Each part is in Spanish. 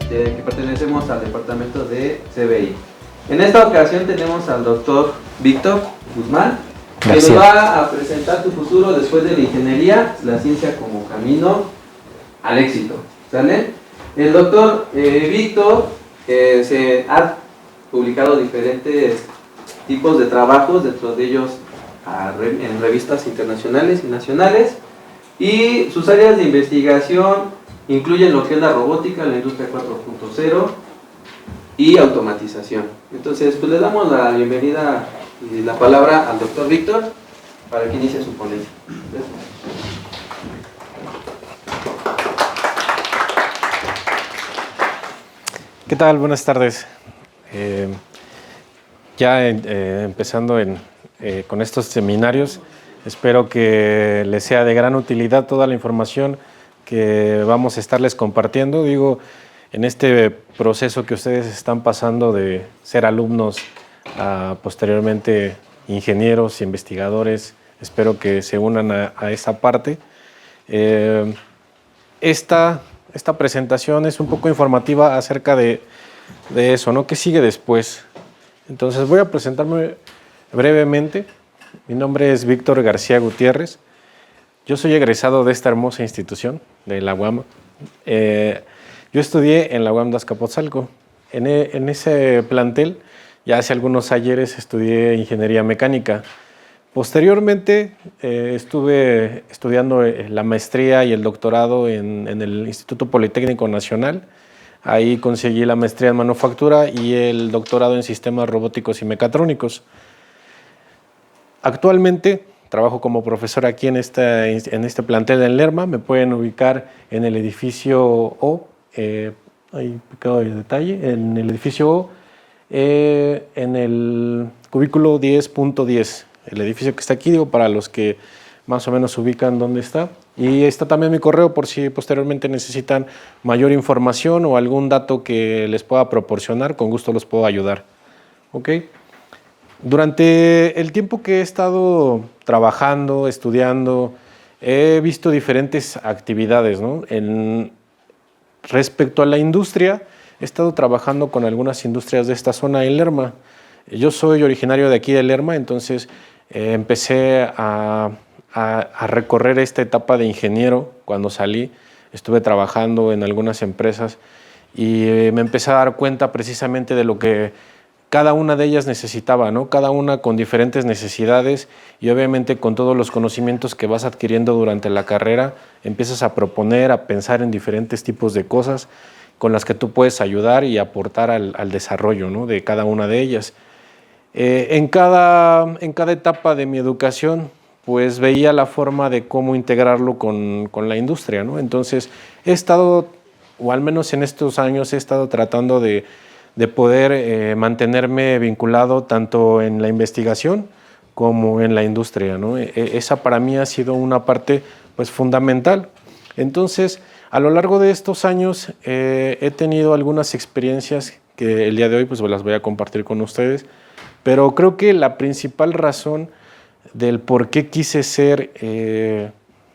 que pertenecemos al departamento de CBI. En esta ocasión tenemos al doctor Víctor Guzmán, que nos va a presentar tu futuro después de la ingeniería, la ciencia como camino al éxito. ¿Sale? El doctor Víctor se ha publicado diferentes tipos de trabajos, dentro de ellos en revistas internacionales y nacionales, y sus áreas de investigación incluyen lo que es la robótica, la industria 4.0 y automatización. Entonces, pues le damos la bienvenida y la palabra al doctor Víctor para que inicie su ponencia. ¿Qué tal? Buenas tardes. Empezando con estos seminarios, espero que les sea de gran utilidad toda la información que vamos a estarles compartiendo. Digo, en este proceso que ustedes están pasando de ser alumnos a posteriormente ingenieros, investigadores, espero que se unan a esa parte. Esta presentación es un poco informativa acerca de eso, ¿no? ¿Qué sigue después? Entonces voy a presentarme brevemente. Mi nombre es Víctor García Gutiérrez. Yo soy egresado de esta hermosa institución, de la UAM. Yo estudié en la UAM de Azcapotzalco. En ese plantel, ya hace algunos ayeres, estudié ingeniería mecánica. Posteriormente estuve estudiando la maestría y el doctorado en el Instituto Politécnico Nacional. Ahí conseguí la maestría en manufactura y el doctorado en sistemas robóticos y mecatrónicos. Actualmente trabajo como profesor aquí en este plantel en Lerma. Me pueden ubicar en el edificio O, hay pecado de detalle, en el edificio O, en el cubículo 10.10, el edificio que está aquí, digo, para los que más o menos ubican dónde está. Y está también mi correo por si posteriormente necesitan mayor información o algún dato que les pueda proporcionar, con gusto los puedo ayudar. ¿Ok? Durante el tiempo que he estado trabajando, estudiando, he visto diferentes actividades, ¿no? Respecto a la industria, he estado trabajando con algunas industrias de esta zona en Lerma. Yo soy originario de aquí de Lerma, entonces empecé a recorrer esta etapa de ingeniero. Cuando salí, estuve trabajando en algunas empresas y me empecé a dar cuenta precisamente de lo que cada una de ellas necesitaba, ¿no? Cada una con diferentes necesidades y obviamente con todos los conocimientos que vas adquiriendo durante la carrera, empiezas a proponer, a pensar en diferentes tipos de cosas con las que tú puedes ayudar y aportar al desarrollo, ¿no? De cada una de ellas. En cada etapa de mi educación, pues veía la forma de cómo integrarlo con la industria, ¿no? Entonces he estado, o al menos en estos años, he estado tratando de poder mantenerme vinculado tanto en la investigación como en la industria, ¿no? Esa para mí ha sido una parte pues fundamental. Entonces, a lo largo de estos años he tenido algunas experiencias que el día de hoy pues las voy a compartir con ustedes, pero creo que la principal razón del por qué quise ser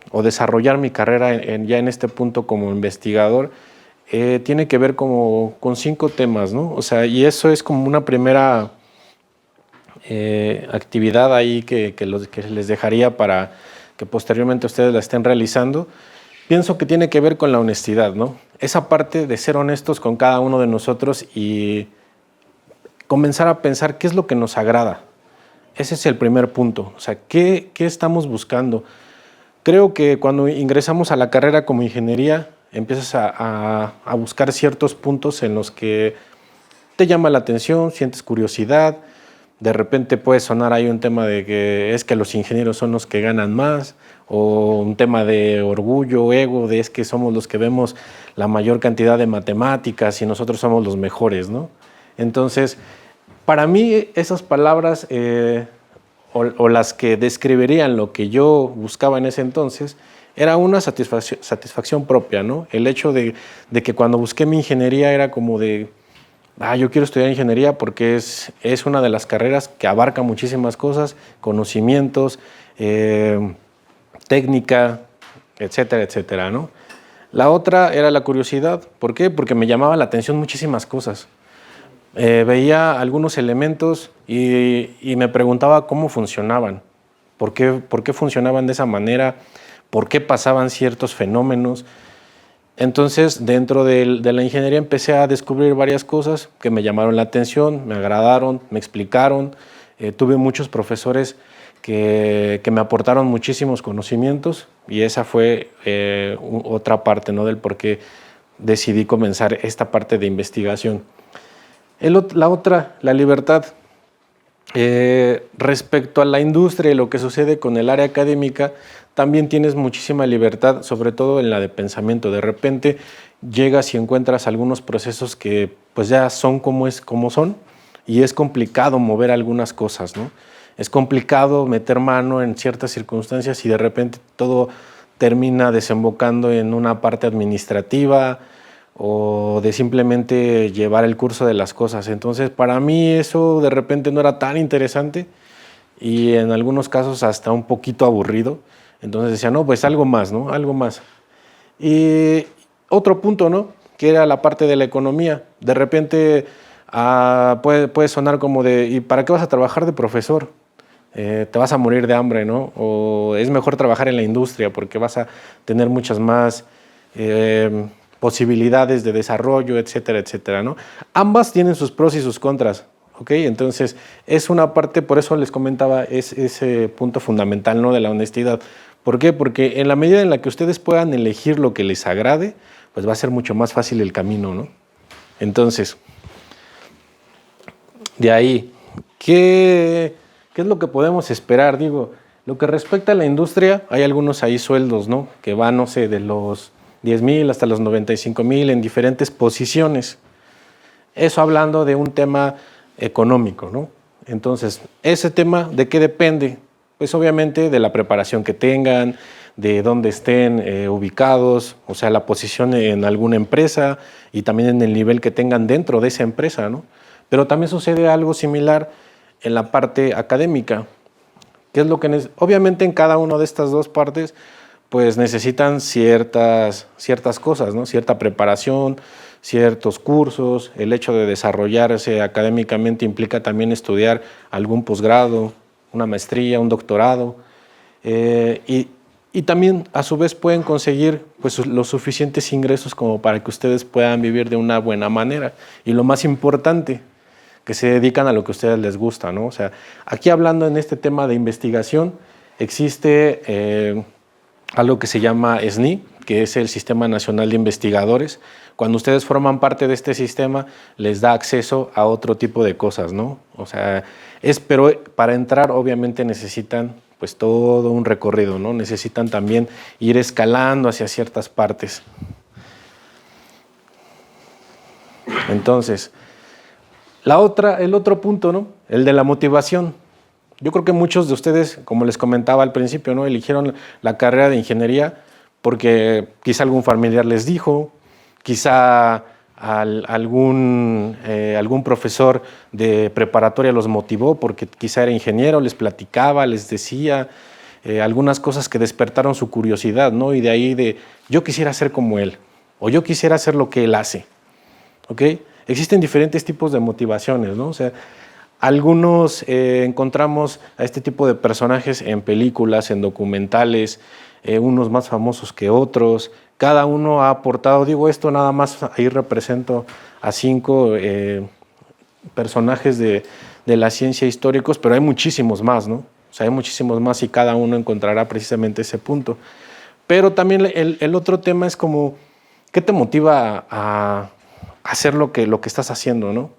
o desarrollar mi carrera ya en este punto como investigador tiene que ver como con 5 temas, ¿no? O sea, y eso es como una primera actividad ahí que les dejaría para que posteriormente ustedes la estén realizando. Pienso que tiene que ver con la honestidad, ¿no? Esa parte de ser honestos con cada uno de nosotros y comenzar a pensar qué es lo que nos agrada. Ese es el primer punto. O sea, ¿qué estamos buscando? Creo que cuando ingresamos a la carrera como ingeniería, empiezas a buscar ciertos puntos en los que te llama la atención, sientes curiosidad. De repente puede sonar ahí un tema de que es que los ingenieros son los que ganan más, o un tema de orgullo, ego, de es que somos los que vemos la mayor cantidad de matemáticas y nosotros somos los mejores, ¿no? Entonces, para mí esas palabras o las que describirían lo que yo buscaba en ese entonces era una satisfacción propia, ¿no? El hecho de que cuando busqué mi ingeniería era como de, yo quiero estudiar ingeniería porque es una de las carreras que abarca muchísimas cosas, conocimientos, técnica, etcétera, etcétera, ¿no? La otra era la curiosidad. ¿Por qué? Porque me llamaba la atención muchísimas cosas. Veía algunos elementos y me preguntaba cómo funcionaban, por qué funcionaban de esa manera, por qué pasaban ciertos fenómenos. Entonces, dentro de la ingeniería empecé a descubrir varias cosas que me llamaron la atención, me agradaron, me explicaron. Tuve muchos profesores que me aportaron muchísimos conocimientos y esa fue otra parte, ¿no?, del por qué decidí comenzar esta parte de investigación. La otra, la libertad. Respecto a la industria y lo que sucede con el área académica, también tienes muchísima libertad, sobre todo en la de pensamiento. De repente llegas y encuentras algunos procesos que pues ya son como son, y es complicado mover algunas cosas, ¿no? Es complicado meter mano en ciertas circunstancias y de repente todo termina desembocando en una parte administrativa o de simplemente llevar el curso de las cosas. Entonces, para mí eso de repente no era tan interesante y en algunos casos hasta un poquito aburrido. Entonces decía, no, pues algo más, ¿no? Algo más. Y otro punto, ¿no?, que era la parte de la economía. De repente puede sonar como de, ¿y para qué vas a trabajar de profesor? Te vas a morir de hambre, ¿no? O es mejor trabajar en la industria porque vas a tener muchas más posibilidades de desarrollo, etcétera, etcétera, ¿no? Ambas tienen sus pros y sus contras, ¿ok? Entonces, es una parte, por eso les comentaba, es ese punto fundamental, ¿no?, de la honestidad. ¿Por qué? Porque en la medida en la que ustedes puedan elegir lo que les agrade, pues va a ser mucho más fácil el camino, ¿no? Entonces, de ahí, ¿qué es lo que podemos esperar? Digo, lo que respecta a la industria, hay algunos ahí sueldos, ¿no?, que van, no sé, de los 10,000 hasta los 95,000 en diferentes posiciones. Eso hablando de un tema económico, ¿no? Entonces, ese tema, ¿de qué depende? Pues obviamente de la preparación que tengan, de dónde estén ubicados, o sea, la posición en alguna empresa y también en el nivel que tengan dentro de esa empresa, ¿no? Pero también sucede algo similar en la parte académica, que es lo que obviamente en cada una de estas dos partes pues necesitan ciertas cosas, ¿no? Cierta preparación, ciertos cursos. El hecho de desarrollarse académicamente implica también estudiar algún posgrado, una maestría, un doctorado, y también a su vez pueden conseguir pues los suficientes ingresos como para que ustedes puedan vivir de una buena manera. Y lo más importante, que se dedican a lo que a ustedes les gusta, ¿no? O sea, aquí hablando en este tema de investigación, existe algo que se llama SNI, que es el Sistema Nacional de Investigadores. Cuando ustedes forman parte de este sistema, les da acceso a otro tipo de cosas, ¿no? O sea, pero para entrar obviamente necesitan pues todo un recorrido, ¿no? Necesitan también ir escalando hacia ciertas partes. Entonces, el otro punto, ¿no?, el de la motivación. Yo creo que muchos de ustedes, como les comentaba al principio, ¿no?, eligieron la carrera de ingeniería porque quizá algún familiar les dijo, quizá algún profesor de preparatoria los motivó porque quizá era ingeniero, les platicaba, les decía algunas cosas que despertaron su curiosidad, ¿no? Y de ahí yo quisiera ser como él, o yo quisiera hacer lo que él hace, ¿ok? Existen diferentes tipos de motivaciones, ¿no? O sea, algunos encontramos a este tipo de personajes en películas, en documentales, unos más famosos que otros. Cada uno ha aportado, digo esto nada más, ahí represento a 5 personajes de la ciencia históricos, pero hay muchísimos más, ¿no? O sea, hay muchísimos más y cada uno encontrará precisamente ese punto. Pero también el otro tema es como, ¿qué te motiva a hacer lo que estás haciendo, ¿no?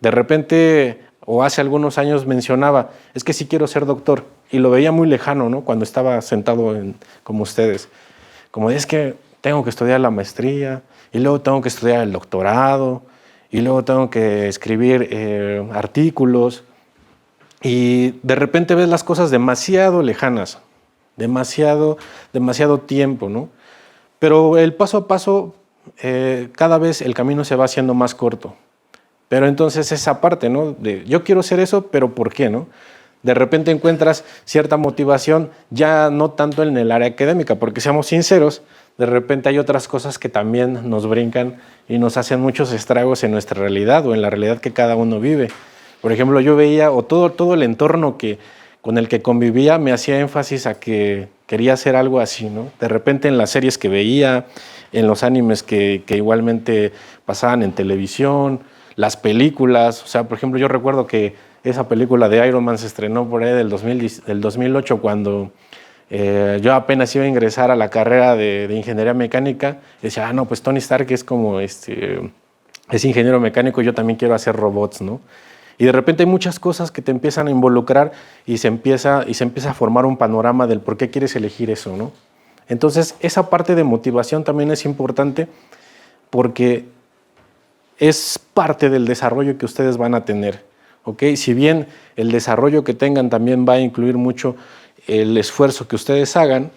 De repente, o hace algunos años mencionaba, es que sí quiero ser doctor, y lo veía muy lejano, ¿no?, cuando estaba sentado como ustedes. Como es que tengo que estudiar la maestría, y luego tengo que estudiar el doctorado, y luego tengo que escribir artículos, y de repente ves las cosas demasiado lejanas, demasiado tiempo, ¿no? Pero el paso a paso, cada vez el camino se va haciendo más corto. Pero entonces esa parte, ¿no?, de yo quiero hacer eso, pero ¿por qué, no? De repente encuentras cierta motivación, ya no tanto en el área académica, porque seamos sinceros, de repente hay otras cosas que también nos brincan y nos hacen muchos estragos en nuestra realidad o en la realidad que cada uno vive. Por ejemplo, yo veía, o todo el entorno con el que convivía me hacía énfasis a que quería hacer algo así, ¿no? De repente en las series que veía, en los animes que igualmente pasaban en televisión, las películas, o sea, por ejemplo, yo recuerdo que esa película de Iron Man se estrenó por ahí del 2008 cuando yo apenas iba a ingresar a la carrera de ingeniería mecánica. Y decía, no, pues Tony Stark es como es ingeniero mecánico, yo también quiero hacer robots, ¿no? Y de repente hay muchas cosas que te empiezan a involucrar y se empieza a formar un panorama del por qué quieres elegir eso, ¿no? Entonces, esa parte de motivación también es importante porque es parte del desarrollo que ustedes van a tener, ¿ok? Si bien el desarrollo que tengan también va a incluir mucho el esfuerzo que ustedes hagan,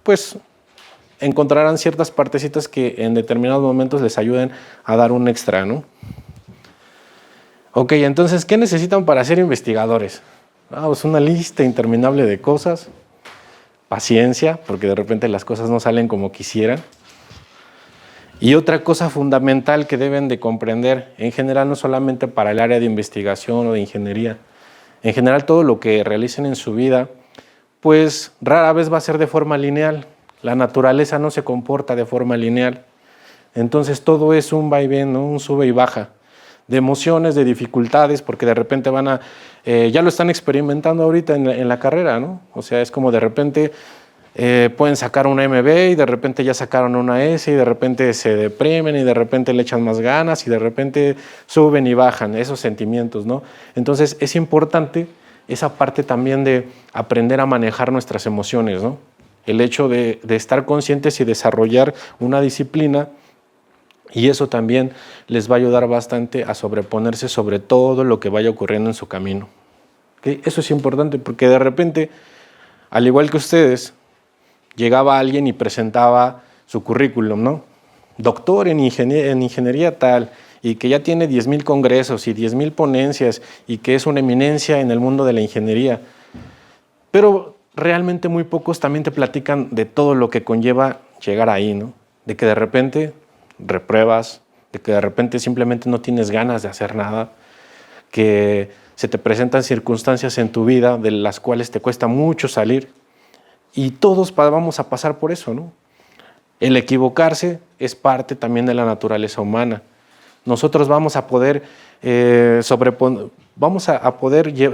pues encontrarán ciertas partecitas que en determinados momentos les ayuden a dar un extra, ¿no? Ok, entonces, ¿qué necesitan para ser investigadores? Pues una lista interminable de cosas, paciencia, porque de repente las cosas no salen como quisieran. Y otra cosa fundamental que deben de comprender, en general no solamente para el área de investigación o de ingeniería, en general todo lo que realicen en su vida, pues rara vez va a ser de forma lineal. La naturaleza no se comporta de forma lineal. Entonces todo es un vaivén, ¿no? Un sube y baja de emociones, de dificultades, porque de repente ya lo están experimentando ahorita en la carrera, ¿no? O sea, es como de repente pueden sacar una MB y de repente ya sacaron una S y de repente se deprimen y de repente le echan más ganas y de repente suben y bajan esos sentimientos, ¿no? Entonces es importante esa parte también de aprender a manejar nuestras emociones, ¿no? El hecho de estar conscientes y desarrollar una disciplina, y eso también les va a ayudar bastante a sobreponerse sobre todo lo que vaya ocurriendo en su camino. ¿Okay? Eso es importante porque de repente, al igual que ustedes, llegaba alguien y presentaba su currículum, ¿no? Doctor en ingeniería tal, y que ya tiene 10,000 congresos y 10,000 ponencias y que es una eminencia en el mundo de la ingeniería. Pero realmente muy pocos también te platican de todo lo que conlleva llegar ahí, ¿no? De que de repente repruebas, de que de repente simplemente no tienes ganas de hacer nada, que se te presentan circunstancias en tu vida de las cuales te cuesta mucho salir y todos vamos a pasar por eso, ¿no? El equivocarse es parte también de la naturaleza humana. Nosotros vamos a poder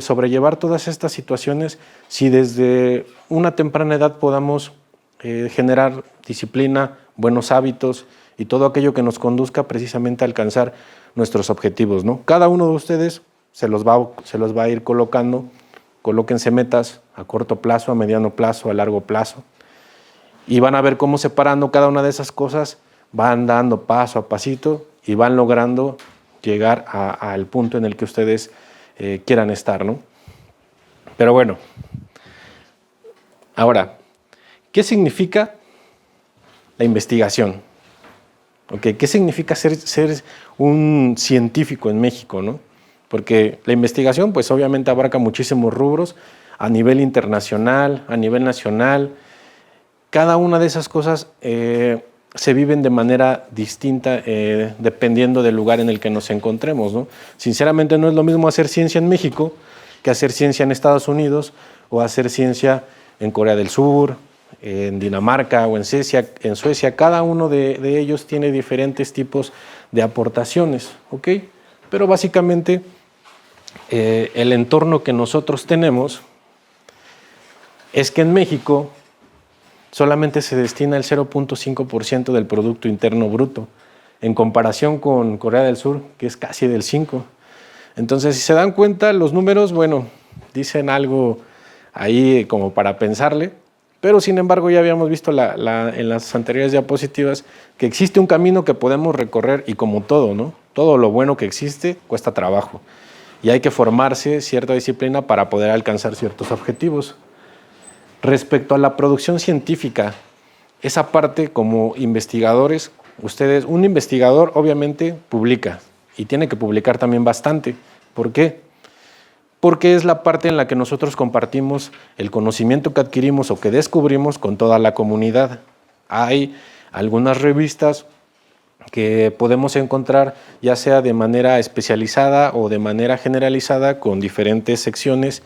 sobrellevar todas estas situaciones si desde una temprana edad podamos generar disciplina, buenos hábitos y todo aquello que nos conduzca precisamente a alcanzar nuestros objetivos, ¿no? Cada uno de ustedes se los va a ir colocando. Colóquense metas a corto plazo, a mediano plazo, a largo plazo. Y van a ver cómo separando cada una de esas cosas van dando paso a pasito y van logrando llegar al punto en el que ustedes quieran estar, ¿no? Pero bueno, ahora, ¿qué significa la investigación? Okay, ¿qué significa ser un científico en México, ¿no? Porque la investigación, pues obviamente abarca muchísimos rubros a nivel internacional, a nivel nacional. Cada una de esas cosas se viven de manera distinta dependiendo del lugar en el que nos encontremos, ¿no? Sinceramente no es lo mismo hacer ciencia en México que hacer ciencia en Estados Unidos o hacer ciencia en Corea del Sur, en Dinamarca o en Suecia. Cada uno de ellos tiene diferentes tipos de aportaciones, ¿ok? Pero básicamente el entorno que nosotros tenemos es que en México solamente se destina el 0.5% del Producto Interno Bruto, en comparación con Corea del Sur, que es casi del 5%. Entonces, si se dan cuenta, los números, bueno, dicen algo ahí como para pensarle, pero sin embargo ya habíamos visto en las anteriores diapositivas que existe un camino que podemos recorrer y como todo, ¿no? Todo lo bueno que existe cuesta trabajo y hay que formarse cierta disciplina para poder alcanzar ciertos objetivos. Respecto a la producción científica, esa parte como investigadores, un investigador obviamente publica y tiene que publicar también bastante. ¿Por qué? porque es la parte en la que nosotros compartimos el conocimiento que adquirimos o que descubrimos con toda la comunidad. Hay algunas revistas que podemos encontrar ya sea de manera especializada o de manera generalizada con diferentes secciones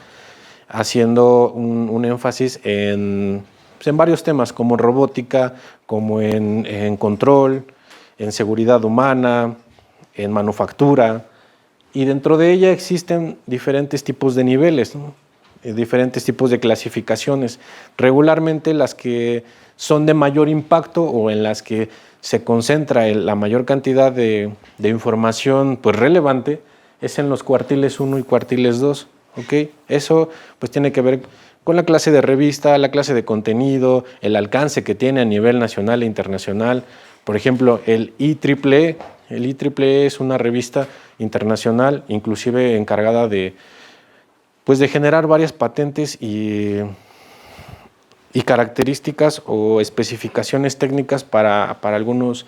haciendo un énfasis en varios temas como robótica, como en control, en seguridad humana, en manufactura, y dentro de ella existen diferentes tipos de niveles, ¿no? Diferentes tipos de clasificaciones. Regularmente las que son de mayor impacto o en las que se concentra la mayor cantidad de información pues, relevante es en los cuartiles 1 y cuartiles 2. ¿Okay? Eso pues, tiene que ver con la clase de revista, la clase de contenido, el alcance que tiene a nivel nacional e internacional. Por ejemplo, el IEEE. El IEEE es una revista internacional, inclusive encargada de generar varias patentes y características o especificaciones técnicas para algunos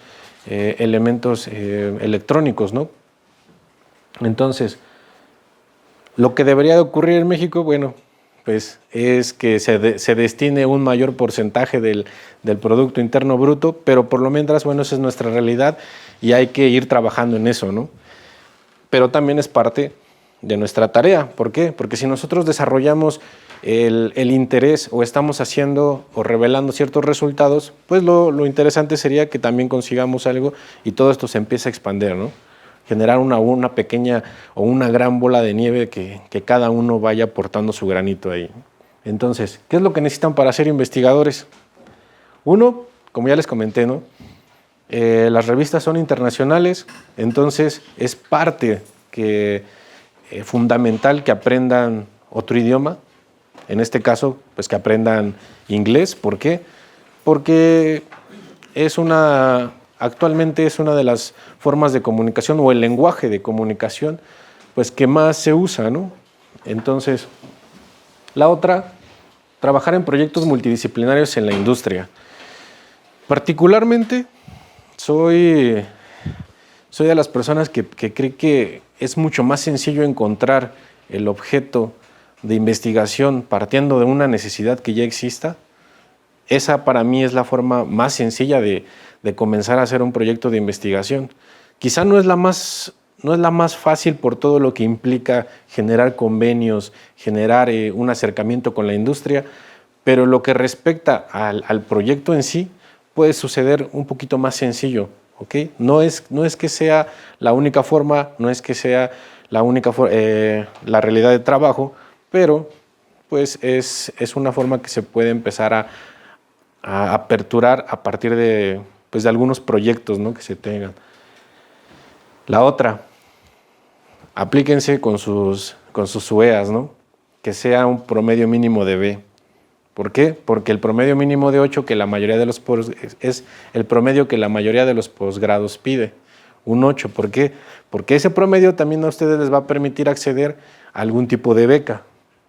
elementos electrónicos, ¿no? Entonces, lo que debería de ocurrir en México, bueno, pues es que se destine un mayor porcentaje del Producto Interno Bruto, pero por lo mientras, bueno, esa es nuestra realidad y hay que ir trabajando en eso, ¿no? Pero también es parte de nuestra tarea. ¿Por qué? Porque si nosotros desarrollamos el interés o estamos haciendo o revelando ciertos resultados, pues lo interesante sería que también consigamos algo y todo esto se empiece a expandir, ¿no? Generar una pequeña o una gran bola de nieve que cada uno vaya aportando su granito ahí. Entonces, ¿qué es lo que necesitan para ser investigadores? Uno, como ya les comenté, ¿no? Las revistas son internacionales, entonces es parte fundamental que aprendan otro idioma, en este caso, pues que aprendan inglés. ¿Por qué? Porque actualmente es una de las formas de comunicación o el lenguaje de comunicación pues que más se usa, ¿no? Entonces, la otra, trabajar en proyectos multidisciplinarios en la industria. Particularmente, soy de las personas que cree que es mucho más sencillo encontrar el objeto de investigación partiendo de una necesidad que ya exista. Esa para mí es la forma más sencilla de comenzar a hacer un proyecto de investigación. Quizá no es la más fácil por todo lo que implica generar convenios, generar un acercamiento con la industria, pero lo que respecta al proyecto en sí puede suceder un poquito más sencillo. ¿Okay? No es que sea la única forma, no es que sea la realidad de trabajo, pero pues es una forma que se puede empezar a aperturar a partir de algunos proyectos, ¿no? que se tengan. La otra, aplíquense con sus UEAs, ¿no? Que sea un promedio mínimo de B. ¿Por qué? Porque el promedio mínimo de 8 es el promedio que la mayoría de los posgrados pide, un 8. ¿Por qué? Porque ese promedio también a ustedes les va a permitir acceder a algún tipo de beca.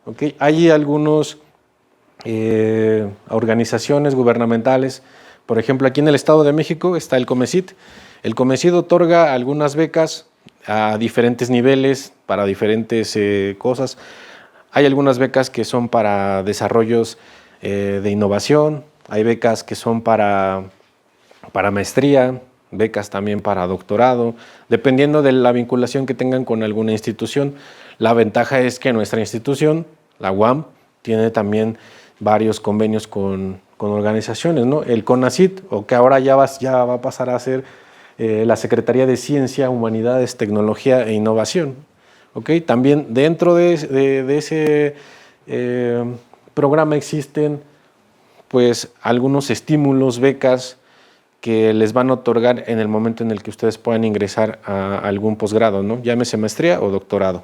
¿Okay? Hay algunas organizaciones gubernamentales, por ejemplo, aquí en el Estado de México está el COMECYT. El COMECYT otorga algunas becas a diferentes niveles, para diferentes cosas. Hay algunas becas que son para desarrollos de innovación, hay becas que son para maestría, becas también para doctorado, dependiendo de la vinculación que tengan con alguna institución. La ventaja es que nuestra institución, la UAM, tiene también varios convenios con organizaciones, ¿no? El CONACYT, o que ahora ya va a pasar a ser la Secretaría de Ciencia, Humanidades, Tecnología e Innovación. ¿Okay? También dentro de ese programa existen pues algunos estímulos, becas que les van a otorgar en el momento en el que ustedes puedan ingresar a algún posgrado, ¿no? Llámese maestría o doctorado.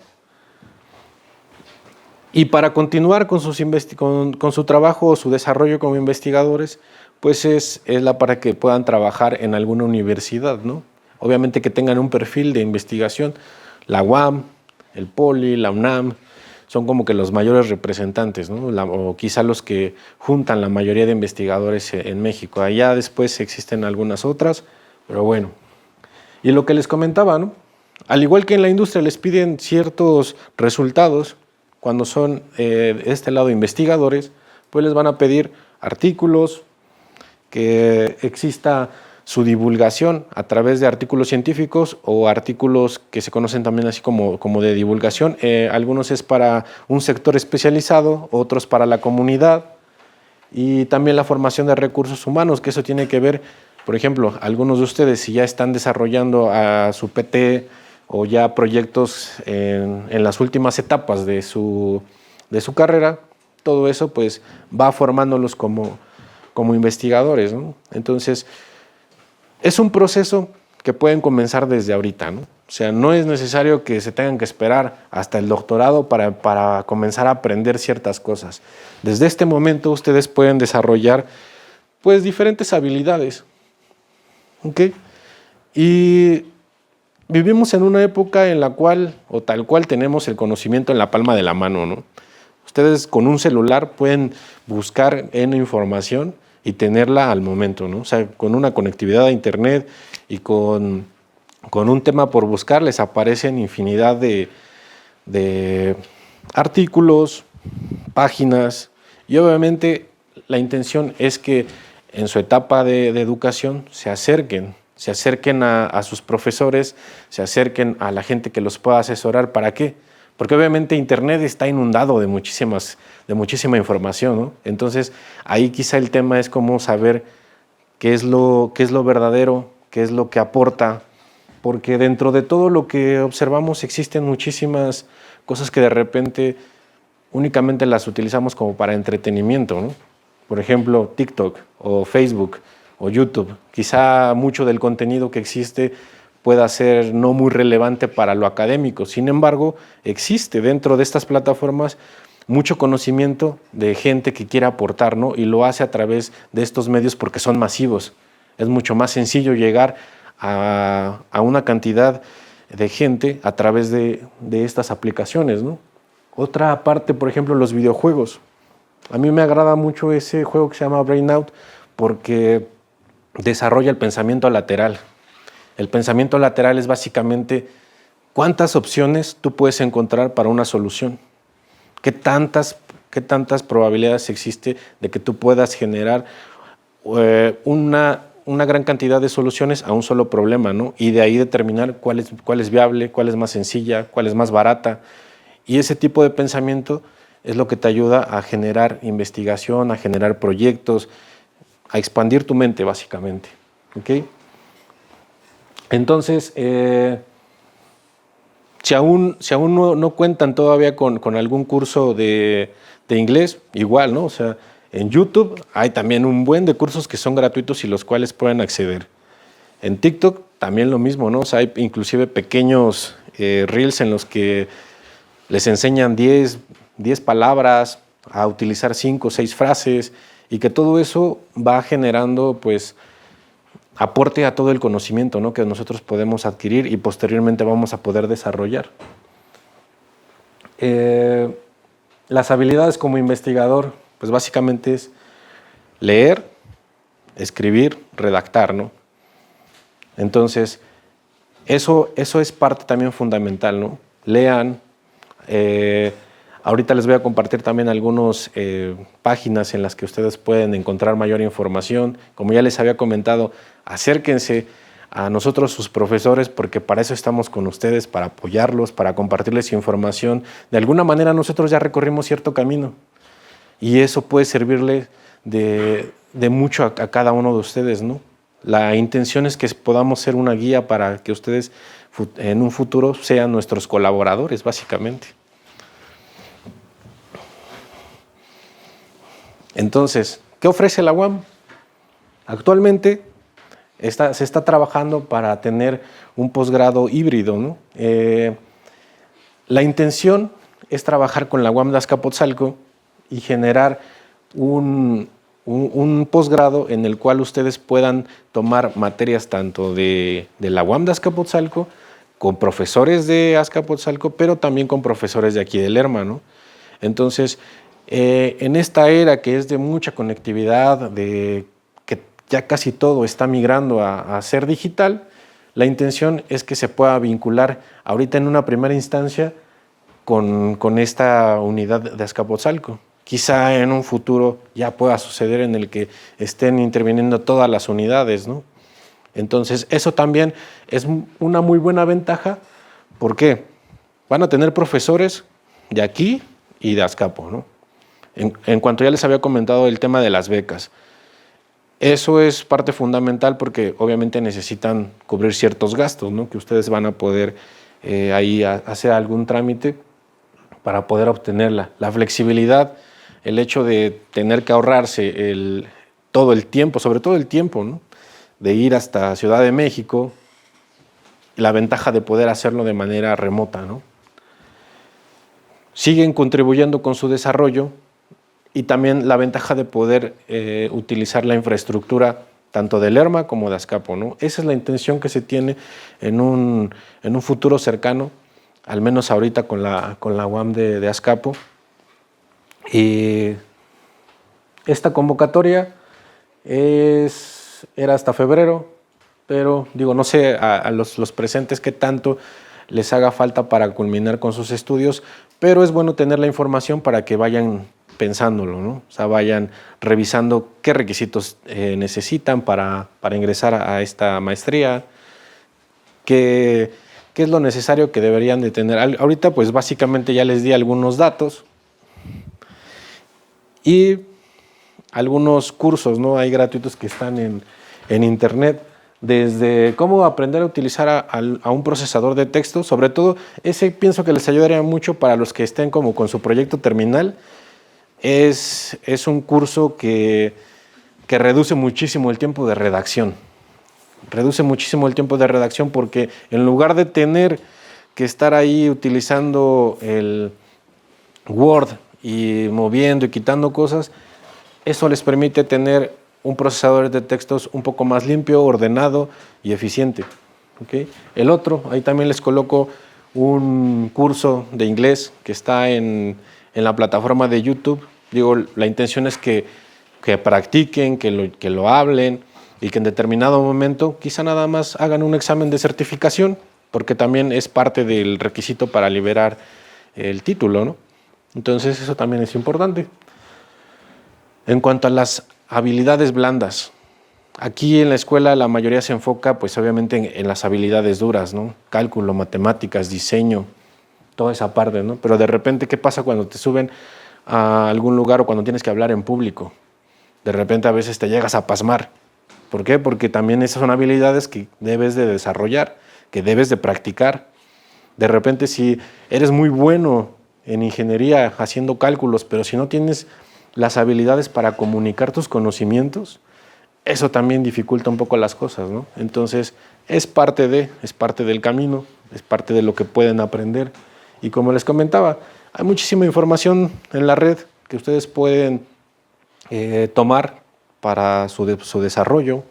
Y para continuar con su trabajo o su desarrollo como investigadores, pues es para que puedan trabajar en alguna universidad, ¿no? Obviamente que tengan un perfil de investigación. La UAM, el POLI, la UNAM, son como que los mayores representantes, ¿no? O quizá los que juntan la mayoría de investigadores en México. Allá después existen algunas otras, pero bueno. Y lo que les comentaba, ¿no? Al igual que en la industria les piden ciertos resultados, cuando son de este lado investigadores, pues les van a pedir artículos, que exista su divulgación a través de artículos científicos o artículos que se conocen también así como de divulgación. Algunos es para un sector especializado, otros para la comunidad, y también la formación de recursos humanos, que eso tiene que ver, por ejemplo, algunos de ustedes si ya están desarrollando a su PT o ya proyectos en las últimas etapas de su carrera, todo eso pues va formándolos como investigadores, ¿no? Entonces, es un proceso que pueden comenzar desde ahorita, ¿no? O sea, no es necesario que se tengan que esperar hasta el doctorado para comenzar a aprender ciertas cosas. Desde este momento ustedes pueden desarrollar pues diferentes habilidades, ¿ok? Y vivimos en una época en la cual, o tal cual, tenemos el conocimiento en la palma de la mano, ¿no? Ustedes con un celular pueden buscar en información y tenerla al momento, ¿no? O sea, con una conectividad a internet y con un tema por buscar les aparecen infinidad de artículos, páginas, y obviamente la intención es que en su etapa de educación se acerquen a sus profesores, se acerquen a la gente que los pueda asesorar. ¿Para qué? Porque obviamente Internet está inundado de muchísima información, ¿no? Entonces, ahí quizá el tema es cómo saber qué es lo verdadero, qué es lo que aporta, porque dentro de todo lo que observamos existen muchísimas cosas que de repente únicamente las utilizamos como para entretenimiento, ¿no? Por ejemplo, TikTok o Facebook o YouTube. Quizá mucho del contenido que existe pueda ser no muy relevante para lo académico. Sin embargo, existe dentro de estas plataformas mucho conocimiento de gente que quiere aportar, ¿no? Y lo hace a través de estos medios porque son masivos. Es mucho más sencillo llegar a una cantidad de gente a través de estas aplicaciones, ¿no? Otra parte, por ejemplo, los videojuegos. A mí me agrada mucho ese juego que se llama Brainout porque desarrolla el pensamiento lateral. El pensamiento lateral es básicamente cuántas opciones tú puedes encontrar para una solución. ¿Qué tantas probabilidades existe de que tú puedas generar una gran cantidad de soluciones a un solo problema, ¿no? Y de ahí determinar cuál es viable, cuál es más sencilla, cuál es más barata. Y ese tipo de pensamiento es lo que te ayuda a generar investigación, a generar proyectos, a expandir tu mente, básicamente. ¿Okay? Entonces, si aún no cuentan todavía con algún curso de inglés, igual, ¿no? O sea, en YouTube hay también un buen de cursos que son gratuitos y los cuales pueden acceder. En TikTok también lo mismo, ¿no? O sea, hay inclusive pequeños reels en los que les enseñan 10 palabras, a utilizar 5 o 6 frases, y que todo eso va generando, pues, aporte a todo el conocimiento, ¿no? Que nosotros podemos adquirir y posteriormente vamos a poder desarrollar. Las habilidades como investigador, pues básicamente es leer, escribir, redactar, ¿no? Entonces, eso es parte también fundamental, ¿no? Lean. Ahorita les voy a compartir también algunas páginas en las que ustedes pueden encontrar mayor información. Como ya les había comentado, acérquense a nosotros, sus profesores, porque para eso estamos con ustedes, para apoyarlos, para compartirles información. De alguna manera nosotros ya recorrimos cierto camino y eso puede servirle de mucho a cada uno de ustedes, ¿no? La intención es que podamos ser una guía para que ustedes en un futuro sean nuestros colaboradores, básicamente. Entonces, ¿qué ofrece la UAM? Actualmente se está trabajando para tener un posgrado híbrido, ¿no? La intención es trabajar con la UAM de Azcapotzalco y generar un posgrado en el cual ustedes puedan tomar materias tanto de la UAM de Azcapotzalco, con profesores de Azcapotzalco, pero también con profesores de aquí de Lerma, ¿no? Entonces, en esta era que es de mucha conectividad, de que ya casi todo está migrando a ser digital, la intención es que se pueda vincular ahorita en una primera instancia con esta unidad de Azcapotzalco. Quizá en un futuro ya pueda suceder en el que estén interviniendo todas las unidades, ¿no? Entonces, eso también es una muy buena ventaja. ¿Por qué? Van a tener profesores de aquí y de Azcapo, ¿no? En cuanto ya les había comentado el tema de las becas, eso es parte fundamental porque obviamente necesitan cubrir ciertos gastos, ¿no? Que ustedes van a poder ahí hacer algún trámite para poder obtenerla. La flexibilidad, el hecho de tener que ahorrarse todo el tiempo, sobre todo el tiempo, ¿no? De ir hasta Ciudad de México, la ventaja de poder hacerlo de manera remota, ¿no? Siguen contribuyendo con su desarrollo y también la ventaja de poder utilizar la infraestructura tanto de Lerma como de Azcapo, ¿no? Esa es la intención que se tiene en un futuro cercano, al menos ahorita con la UAM de Azcapo. Y esta convocatoria era hasta febrero, pero digo, no sé a los presentes qué tanto les haga falta para culminar con sus estudios, pero es bueno tener la información para que vayan pensándolo, ¿no? O sea, vayan revisando qué requisitos necesitan para ingresar a esta maestría, qué es lo necesario que deberían de tener. Ahorita pues básicamente ya les di algunos datos y algunos cursos, ¿no? Hay gratuitos que están en internet, desde cómo aprender a utilizar a un procesador de texto. Sobre todo ese pienso que les ayudaría mucho para los que estén como con su proyecto terminal. Es un curso que reduce muchísimo el tiempo de redacción. Reduce muchísimo el tiempo de redacción porque en lugar de tener que estar ahí utilizando el Word y moviendo y quitando cosas, eso les permite tener un procesador de textos un poco más limpio, ordenado y eficiente. ¿Okay? El otro, ahí también les coloco un curso de inglés que está en la plataforma de YouTube. Digo, la intención es que practiquen, que lo hablen y que en determinado momento quizá nada más hagan un examen de certificación, porque también es parte del requisito para liberar el título, ¿no? Entonces eso también es importante. En cuanto a las habilidades blandas, aquí en la escuela la mayoría se enfoca pues obviamente en las habilidades duras, ¿no? Cálculo, matemáticas, diseño, toda esa parte, ¿no? Pero de repente, ¿qué pasa cuando te suben a algún lugar o cuando tienes que hablar en público? De repente a veces te llegas a pasmar. ¿Por qué? Porque también esas son habilidades que debes de desarrollar, que debes de practicar. De repente si eres muy bueno en ingeniería haciendo cálculos, pero si no tienes las habilidades para comunicar tus conocimientos, eso también dificulta un poco las cosas, ¿no? Entonces es parte del camino, es parte de lo que pueden aprender. Y como les comentaba, hay muchísima información en la red que ustedes pueden tomar para su desarrollo,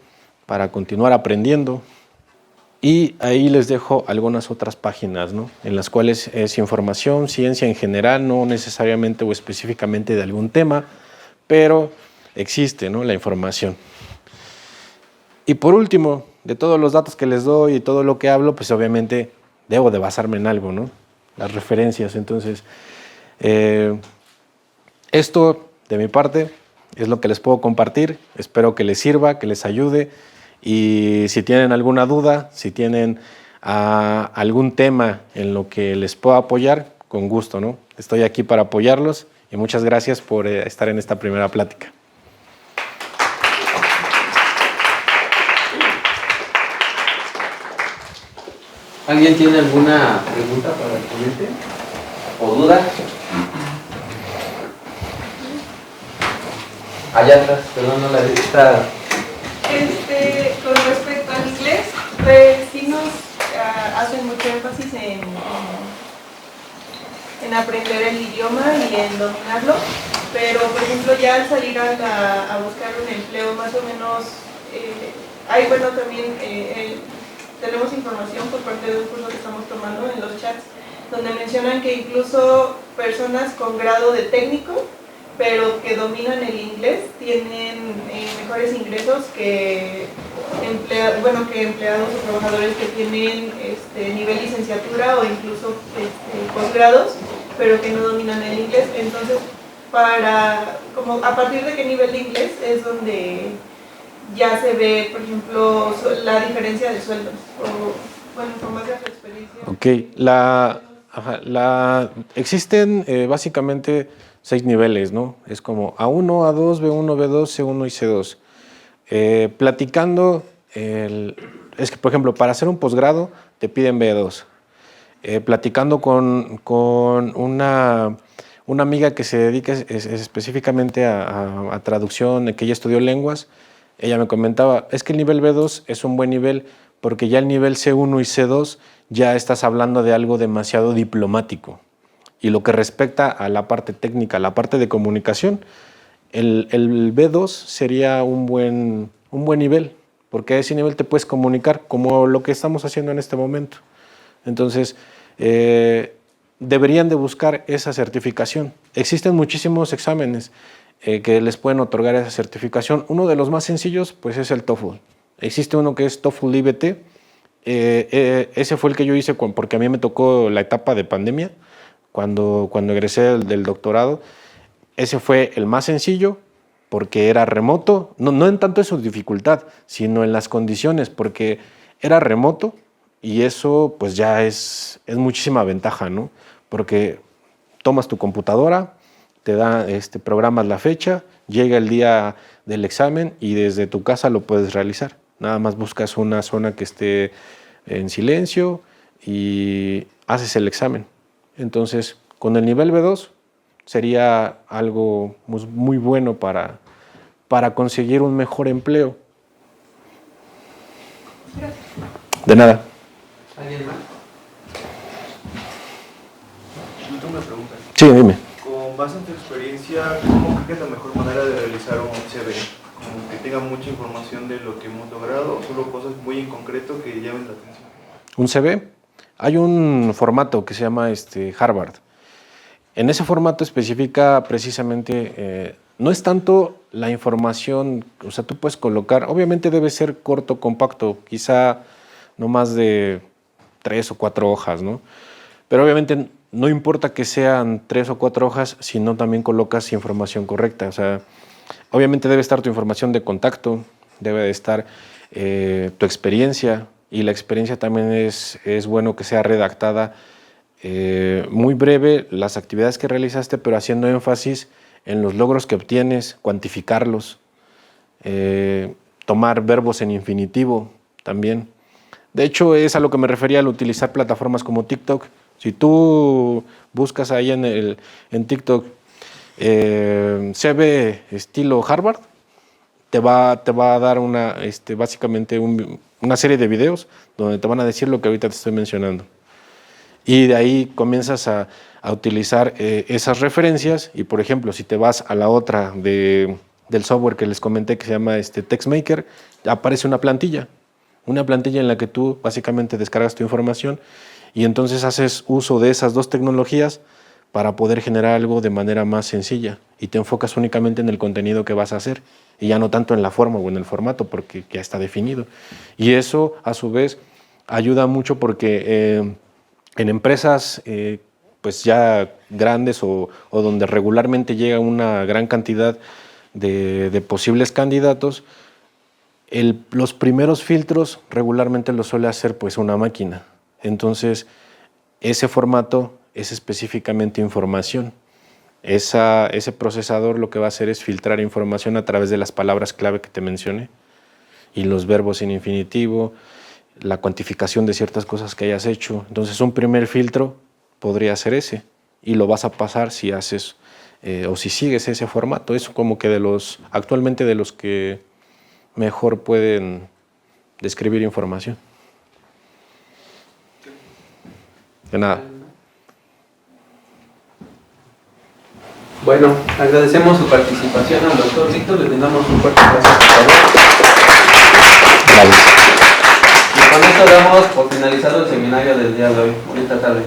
para continuar aprendiendo. Y ahí les dejo algunas otras páginas, ¿no? En las cuales es información, ciencia en general, no necesariamente o específicamente de algún tema, pero existe, ¿no? La información. Y por último, de todos los datos que les doy y todo lo que hablo, pues obviamente debo de basarme en algo, ¿no? Las referencias. Entonces, esto de mi parte es lo que les puedo compartir. Espero que les sirva, que les ayude. Y si tienen alguna duda, si tienen algún tema en lo que les puedo apoyar, con gusto, ¿no? Estoy aquí para apoyarlos y muchas gracias por estar en esta primera plática. ¿Alguien tiene alguna pregunta para el ponente? ¿O duda? Allá atrás, perdón, no la vi. Está... Con respecto al inglés, pues sí nos hacen mucho énfasis en aprender el idioma y en dominarlo, pero por ejemplo ya al salir a buscar un empleo más o menos, hay bueno también tenemos información por parte de un curso que estamos tomando en los chats, donde mencionan que incluso personas con grado de técnico, pero que dominan el inglés, tienen mejores ingresos que empleados o trabajadores que tienen nivel licenciatura o incluso posgrados pero que no dominan el inglés. Entonces, como a partir de qué nivel de inglés es donde ya se ve, por ejemplo, la diferencia de sueldos, o bueno, con base a su experiencia. Existen básicamente 6 niveles, ¿no? Es como A1, A2, B1, B2, C1 y C2. Platicando, es que, por ejemplo, para hacer un posgrado te piden B2. Platicando con una amiga que se dedica específicamente a traducción, que ella estudió lenguas, ella me comentaba, es que el nivel B2 es un buen nivel porque ya el nivel C1 y C2 ya estás hablando de algo demasiado diplomático. Y lo que respecta a la parte técnica, la parte de comunicación, el B2 sería un buen nivel, porque a ese nivel te puedes comunicar, como lo que estamos haciendo en este momento. Entonces, deberían de buscar esa certificación. Existen muchísimos exámenes que les pueden otorgar esa certificación. Uno de los más sencillos pues es el TOEFL. Existe uno que es TOEFL IBT. Ese fue el que yo hice porque a mí me tocó la etapa de pandemia, cuando egresé del doctorado. Ese fue el más sencillo porque era remoto, no en tanto en su dificultad, sino en las condiciones, porque era remoto y eso pues ya es muchísima ventaja, ¿no? Porque tomas tu computadora, te da, programas la fecha, llega el día del examen y desde tu casa lo puedes realizar. Nada más buscas una zona que esté en silencio y haces el examen. Entonces, con el nivel B2 sería algo muy bueno para conseguir un mejor empleo. De nada. ¿Alguien más? Última pregunta. Sí, dime. Con base en tu experiencia, ¿cómo crees que es la mejor manera de realizar un CV? Como que tenga mucha información de lo que hemos logrado, o solo cosas muy en concreto que llamen la atención. ¿Un CV? Hay un formato que se llama Harvard. En ese formato especifica precisamente, no es tanto la información, o sea, tú puedes colocar, obviamente debe ser corto, compacto, quizá no más de 3 o 4 hojas, ¿no? Pero obviamente no importa que sean 3 o 4 hojas, sino también colocas información correcta. O sea, obviamente debe estar tu información de contacto, debe de estar tu experiencia, y la experiencia también es bueno que sea redactada muy breve, las actividades que realizaste, pero haciendo énfasis en los logros que obtienes, cuantificarlos, tomar verbos en infinitivo también. De hecho, es a lo que me refería al utilizar plataformas como TikTok. Si tú buscas ahí en TikTok CV estilo Harvard, te va a dar básicamente una serie de videos donde te van a decir lo que ahorita te estoy mencionando. Y de ahí comienzas a utilizar esas referencias y, por ejemplo, si te vas a la otra del software que les comenté que se llama TextMaker, aparece una plantilla en la que tú básicamente descargas tu información y entonces haces uso de esas dos tecnologías para poder generar algo de manera más sencilla y te enfocas únicamente en el contenido que vas a hacer y ya no tanto en la forma o en el formato porque ya está definido. Y eso, a su vez, ayuda mucho porque en empresas pues ya grandes o donde regularmente llega una gran cantidad de posibles candidatos, los primeros filtros regularmente los suele hacer pues una máquina. Entonces, ese formato es específicamente información. Ese procesador lo que va a hacer es filtrar información a través de las palabras clave que te mencioné y los verbos en infinitivo, la cuantificación de ciertas cosas que hayas hecho. Entonces, un primer filtro podría ser ese y lo vas a pasar si haces o si sigues ese formato. Es como que actualmente de los que mejor pueden describir información. De nada. Bueno, agradecemos su participación al doctor Víctor, le brindamos un fuerte aplauso, por favor. Gracias. Y con esto damos por finalizado el seminario del día de hoy. Bonita tarde.